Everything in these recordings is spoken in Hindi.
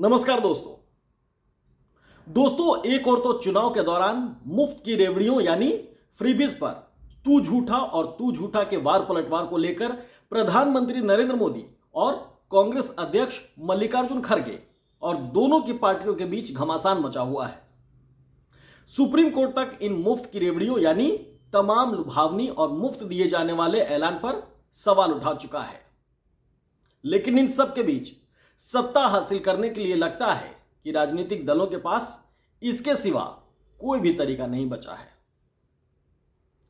नमस्कार दोस्तों एक और तो चुनाव के दौरान मुफ्त की रेवड़ियों यानी फ्रीबीज पर तू झूठा और तू झूठा के वार पलटवार को लेकर प्रधानमंत्री नरेंद्र मोदी और कांग्रेस अध्यक्ष मल्लिकार्जुन खड़गे और दोनों की पार्टियों के बीच घमासान मचा हुआ है। सुप्रीम कोर्ट तक इन मुफ्त की रेवड़ियों यानी तमाम लुभावनी और मुफ्त दिए जाने वाले ऐलान पर सवाल उठा चुका है। लेकिन इन सब के बीच सत्ता हासिल करने के लिए लगता है कि राजनीतिक दलों के पास इसके सिवा कोई भी तरीका नहीं बचा है।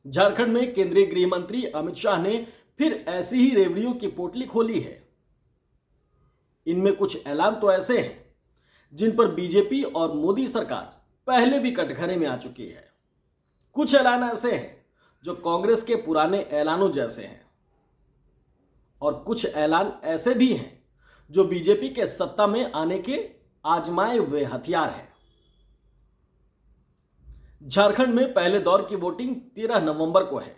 झारखंड में केंद्रीय गृह मंत्री अमित शाह ने फिर ऐसी ही रेवड़ियों की पोटली खोली है। इनमें कुछ ऐलान तो ऐसे हैं जिन पर बीजेपी और मोदी सरकार पहले भी कटघरे में आ चुकी है। कुछ ऐलान ऐसे हैं जो कांग्रेस के पुराने ऐलानों जैसे हैं और कुछ ऐलान ऐसे भी हैं जो बीजेपी के सत्ता में आने के आजमाए हुए हथियार हैं। झारखंड में पहले दौर की वोटिंग 13 नवंबर को है,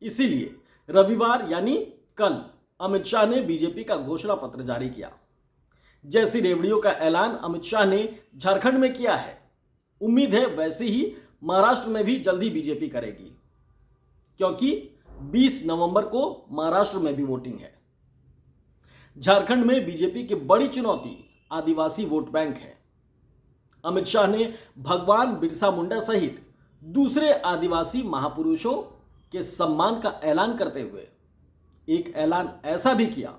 इसीलिए रविवार यानी कल अमित शाह ने बीजेपी का घोषणा पत्र जारी किया। जैसी रेवड़ियों का ऐलान अमित शाह ने झारखंड में किया है, उम्मीद है वैसे ही महाराष्ट्र में भी जल्दी बीजेपी करेगी, क्योंकि 20 नवंबर को महाराष्ट्र में भी वोटिंग है। झारखंड में बीजेपी की बड़ी चुनौती आदिवासी वोट बैंक है। अमित शाह ने भगवान बिरसा मुंडा सहित दूसरे आदिवासी महापुरुषों के सम्मान का ऐलान करते हुए एक ऐलान ऐसा भी किया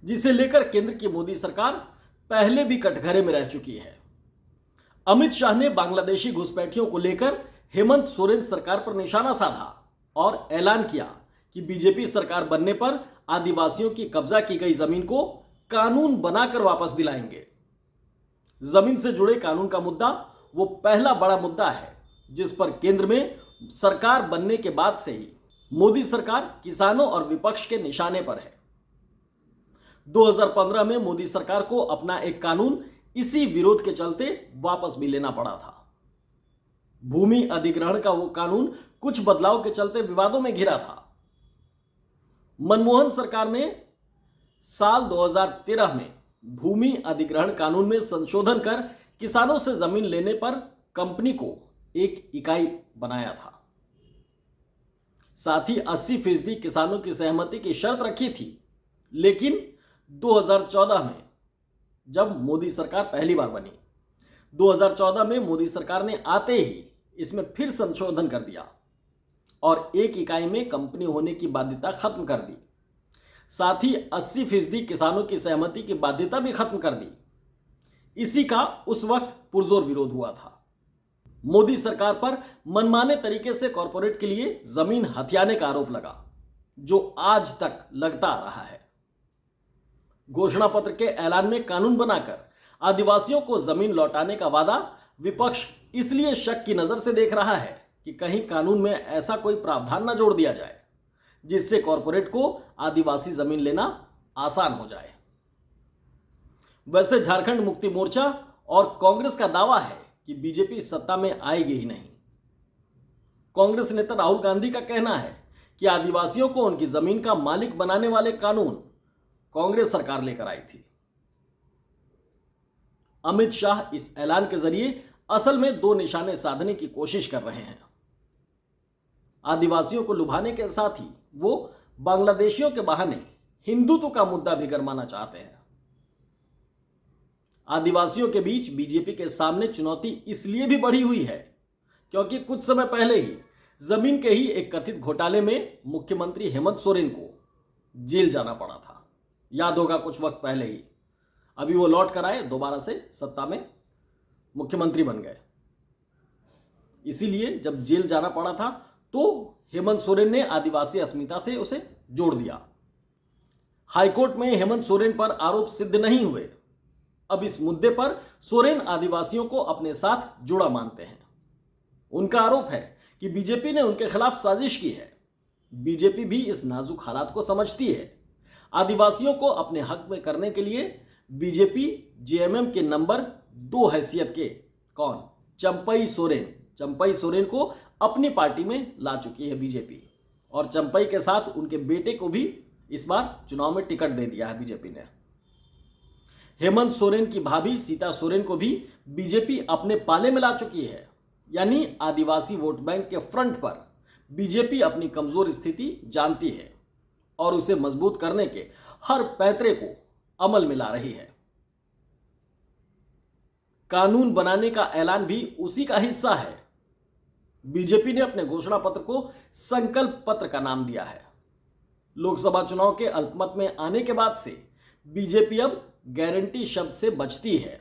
जिसे लेकर केंद्र की मोदी सरकार पहले भी कटघरे में रह चुकी है। अमित शाह ने बांग्लादेशी घुसपैठियों को लेकर हेमंत सोरेन सरकार पर निशाना साधा और ऐलान किया कि बीजेपी सरकार बनने पर आदिवासियों की कब्जा की गई जमीन को कानून बनाकर वापस दिलाएंगे। जमीन से जुड़े कानून का मुद्दा वो पहला बड़ा मुद्दा है जिस पर केंद्र में सरकार बनने के बाद से ही मोदी सरकार किसानों और विपक्ष के निशाने पर है। 2015 में मोदी सरकार को अपना एक कानून इसी विरोध के चलते वापस भी लेना पड़ा था। भूमि अधिग्रहण का वो कानून कुछ बदलाव के चलते विवादों में घिरा था। मनमोहन सरकार ने साल 2013 में भूमि अधिग्रहण कानून में संशोधन कर किसानों से जमीन लेने पर कंपनी को एक इकाई बनाया था। साथ ही 80% किसानों की सहमति की शर्त रखी थी। लेकिन 2014 में जब मोदी सरकार पहली बार बनी, 2014 में मोदी सरकार ने आते ही इसमें फिर संशोधन कर दिया और एक इकाई में कंपनी होने की बाध्यता खत्म कर दी। साथ ही 80% किसानों की सहमति की बाध्यता भी खत्म कर दी। इसी का उस वक्त पुरजोर विरोध हुआ था। मोदी सरकार पर मनमाने तरीके से कॉरपोरेट के लिए जमीन हथियाने का आरोप लगा, जो आज तक लगता आ रहा है। घोषणा पत्र के ऐलान में कानून बनाकर आदिवासियों को जमीन लौटाने का वादा विपक्ष इसलिए शक की नजर से देख रहा है कि कहीं कानून में ऐसा कोई प्रावधान न जोड़ दिया जाए जिससे कॉरपोरेट को आदिवासी जमीन लेना आसान हो जाए। वैसे झारखंड मुक्ति मोर्चा और कांग्रेस का दावा है कि बीजेपी सत्ता में आएगी ही नहीं। कांग्रेस नेता राहुल गांधी का कहना है कि आदिवासियों को उनकी जमीन का मालिक बनाने वाले कानून कांग्रेस सरकार लेकर आई थी। अमित शाह इस ऐलान के जरिए असल में दो निशाने साधने की कोशिश कर रहे हैं। आदिवासियों को लुभाने के साथ ही वो बांग्लादेशियों के बहाने हिंदुत्व का मुद्दा भी गरमाना चाहते हैं। आदिवासियों के बीच बीजेपी के सामने चुनौती इसलिए भी बढ़ी हुई है क्योंकि कुछ समय पहले ही जमीन के ही एक कथित घोटाले में मुख्यमंत्री हेमंत सोरेन को जेल जाना पड़ा था। याद होगा कुछ वक्त पहले ही। अभी वो लौट कर आए, दोबारा से सत्ता में मुख्यमंत्री बन गए। इसीलिए जब जेल जाना पड़ा था तो हेमंत सोरेन ने आदिवासी अस्मिता से उसे जोड़ दिया। हाईकोर्ट में हेमंत सोरेन पर आरोप सिद्ध नहीं हुए। अब इस मुद्दे पर सोरेन आदिवासियों को अपने साथ जुड़ा मानते हैं। उनका आरोप है कि बीजेपी ने उनके खिलाफ साजिश की है। बीजेपी भी इस नाजुक हालात को समझती है। आदिवासियों को अपने हक में करने के लिए बीजेपी जेएमएम के नंबर 2 हैसियत के चंपई सोरेन को अपनी पार्टी में ला चुकी है बीजेपी, और चंपई के साथ उनके बेटे को भी इस बार चुनाव में टिकट दे दिया है बीजेपी ने। हेमंत सोरेन की भाभी सीता सोरेन को भी बीजेपी अपने पाले में ला चुकी है। यानी आदिवासी वोट बैंक के फ्रंट पर बीजेपी अपनी कमजोर स्थिति जानती है और उसे मजबूत करने के हर पैंतरे को अमल में ला रही है। कानून बनाने का ऐलान भी उसी का हिस्सा है। बीजेपी ने अपने घोषणा पत्र को संकल्प पत्र का नाम दिया है। लोकसभा चुनाव के अल्पमत में आने के बाद से बीजेपी अब गारंटी शब्द से बचती है।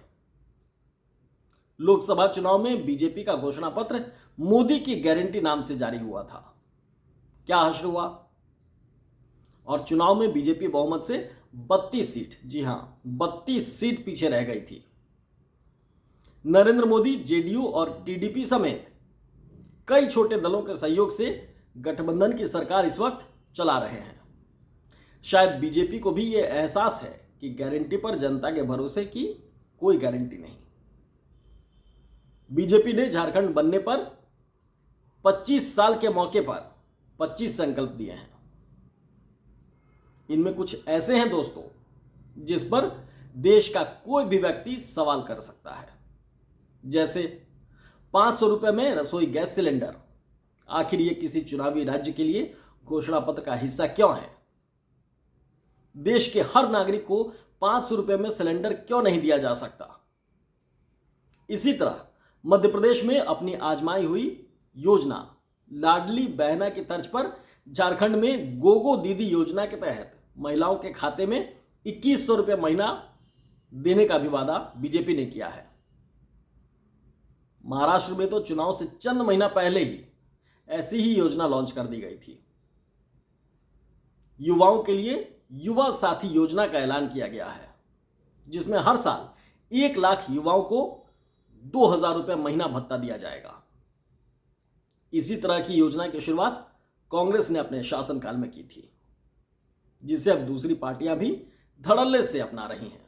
लोकसभा चुनाव में बीजेपी का घोषणा पत्र मोदी की गारंटी नाम से जारी हुआ था। क्या हश्र हुआ? और चुनाव में बीजेपी बहुमत से 32 सीट, जी हां 32 सीट पीछे रह गई थी। नरेंद्र मोदी, जेडीयू और टीडीपी समेत कई छोटे दलों के सहयोग से गठबंधन की सरकार इस वक्त चला रहे हैं। शायद बीजेपी को भी यह एहसास है कि गारंटी पर जनता के भरोसे की कोई गारंटी नहीं। बीजेपी ने झारखंड बनने पर 25 साल के मौके पर 25 संकल्प दिए हैं। इनमें कुछ ऐसे हैं दोस्तों जिस पर देश का कोई भी व्यक्ति सवाल कर सकता है, जैसे 500 रुपए में रसोई गैस सिलेंडर। आखिर ये किसी चुनावी राज्य के लिए घोषणा पत्र का हिस्सा क्यों है? देश के हर नागरिक को 500 रुपए में सिलेंडर क्यों नहीं दिया जा सकता? इसी तरह मध्य प्रदेश में अपनी आजमाई हुई योजना लाडली बहना की तर्ज पर झारखंड में गोगो दीदी योजना के तहत महिलाओं के खाते में 2100 रुपये महीना देने का भी वादा बीजेपी ने किया है। महाराष्ट्र में तो चुनाव से चंद महीना पहले ही ऐसी ही योजना लॉन्च कर दी गई थी। युवाओं के लिए युवा साथी योजना का ऐलान किया गया है, जिसमें हर साल 1 लाख युवाओं को 2000 रुपये महीना भत्ता दिया जाएगा। इसी तरह की योजना की शुरुआत कांग्रेस ने अपने शासनकाल में की थी, जिसे अब दूसरी पार्टियां भी धड़ल्ले से अपना रही हैं।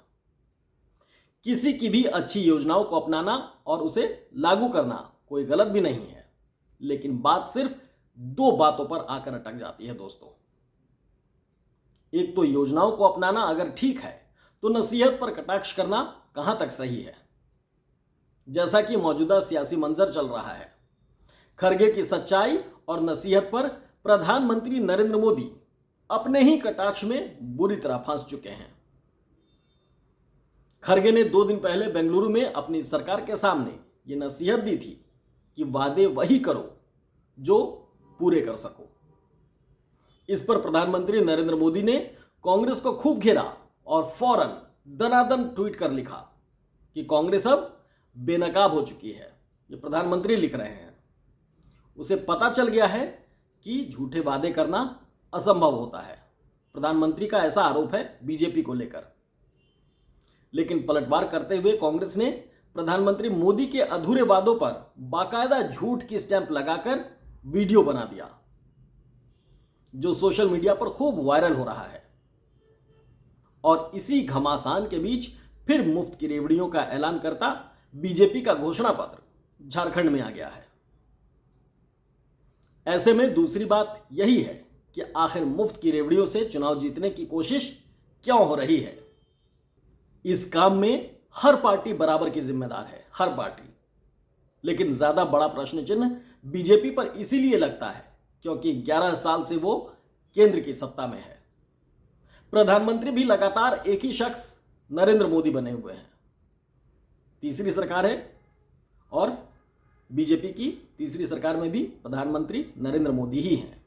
किसी की भी अच्छी योजनाओं को अपनाना और उसे लागू करना कोई गलत भी नहीं है, लेकिन बात सिर्फ 2 बातों पर आकर अटक जाती है दोस्तों। एक तो योजनाओं को अपनाना अगर ठीक है तो नसीहत पर कटाक्ष करना कहां तक सही है, जैसा कि मौजूदा सियासी मंजर चल रहा है। खरगे की सच्चाई और नसीहत पर प्रधानमंत्री नरेंद्र मोदी अपने ही कटाक्ष में बुरी तरह फंस चुके हैं। खरगे ने 2 दिन पहले बेंगलुरु में अपनी सरकार के सामने ये नसीहत दी थी कि वादे वही करो जो पूरे कर सको। इस पर प्रधानमंत्री नरेंद्र मोदी ने कांग्रेस को खूब घेरा और फौरन दनादन ट्वीट कर लिखा कि कांग्रेस अब बेनकाब हो चुकी है। ये प्रधानमंत्री लिख रहे हैं। उसे पता चल गया है कि झूठे वादे करना असंभव होता है। प्रधानमंत्री का ऐसा आरोप है बीजेपी को लेकर। लेकिन पलटवार करते हुए कांग्रेस ने प्रधानमंत्री मोदी के अधूरे वादों पर बाकायदा झूठ की स्टैंप लगाकर वीडियो बना दिया, जो सोशल मीडिया पर खूब वायरल हो रहा है। और इसी घमासान के बीच फिर मुफ्त की रेवड़ियों का ऐलान करता बीजेपी का घोषणा पत्र झारखंड में आ गया है। ऐसे में दूसरी बात यही है कि आखिर मुफ्त की रेवड़ियों से चुनाव जीतने की कोशिश क्यों हो रही है? इस काम में हर पार्टी बराबर की जिम्मेदार है, हर पार्टी। लेकिन ज्यादा बड़ा प्रश्न चिन्ह बीजेपी पर इसीलिए लगता है क्योंकि 11 साल से वो केंद्र की सत्ता में है। प्रधानमंत्री भी लगातार एक ही शख्स नरेंद्र मोदी बने हुए हैं। तीसरी सरकार है और बीजेपी की तीसरी सरकार में भी प्रधानमंत्री नरेंद्र मोदी ही हैं।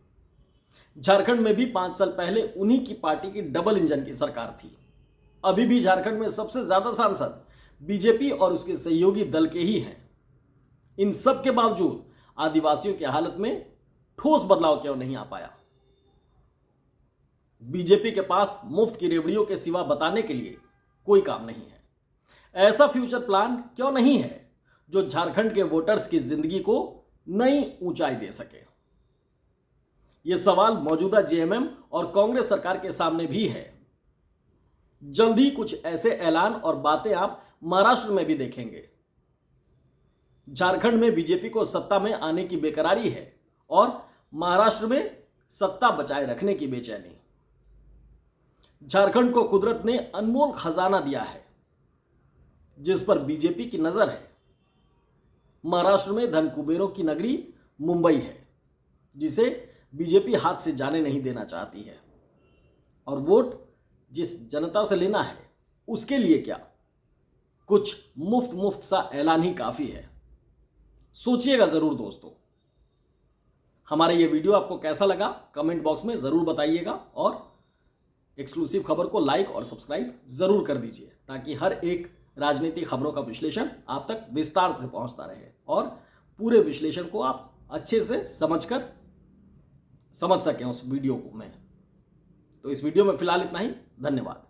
झारखंड में भी 5 साल पहले उन्हीं की पार्टी की डबल इंजन की सरकार थी। अभी भी झारखंड में सबसे ज्यादा सांसद बीजेपी और उसके सहयोगी दल के ही हैं। इन सब के बावजूद आदिवासियों की हालत में ठोस बदलाव क्यों नहीं आ पाया? बीजेपी के पास मुफ्त की रेवड़ियों के सिवा बताने के लिए कोई काम नहीं है। ऐसा फ्यूचर प्लान क्यों नहीं है जो झारखंड के वोटर्स की जिंदगी को नई ऊंचाई दे सके? यह सवाल मौजूदा जेएमएम और कांग्रेस सरकार के सामने भी है। जल्द ही कुछ ऐसे ऐलान और बातें आप महाराष्ट्र में भी देखेंगे। झारखंड में बीजेपी को सत्ता में आने की बेकरारी है और महाराष्ट्र में सत्ता बचाए रखने की बेचैनी। झारखंड को कुदरत ने अनमोल खजाना दिया है, जिस पर बीजेपी की नजर है। महाराष्ट्र में धन कुबेरों की नगरी मुंबई है, जिसे बीजेपी हाथ से जाने नहीं देना चाहती है। और वोट जिस जनता से लेना है उसके लिए क्या, कुछ मुफ्त सा ऐलान ही काफी है। सोचिएगा जरूर दोस्तों। हमारा ये वीडियो आपको कैसा लगा कमेंट बॉक्स में जरूर बताइएगा, और एक्सक्लूसिव खबर को लाइक और सब्सक्राइब जरूर कर दीजिए, ताकि हर एक राजनीतिक खबरों का विश्लेषण आप तक विस्तार से पहुंचता रहे और पूरे विश्लेषण को आप अच्छे से समझ सकें उस वीडियो को में। तो इस वीडियो में फिलहाल इतना ही। धन्यवाद।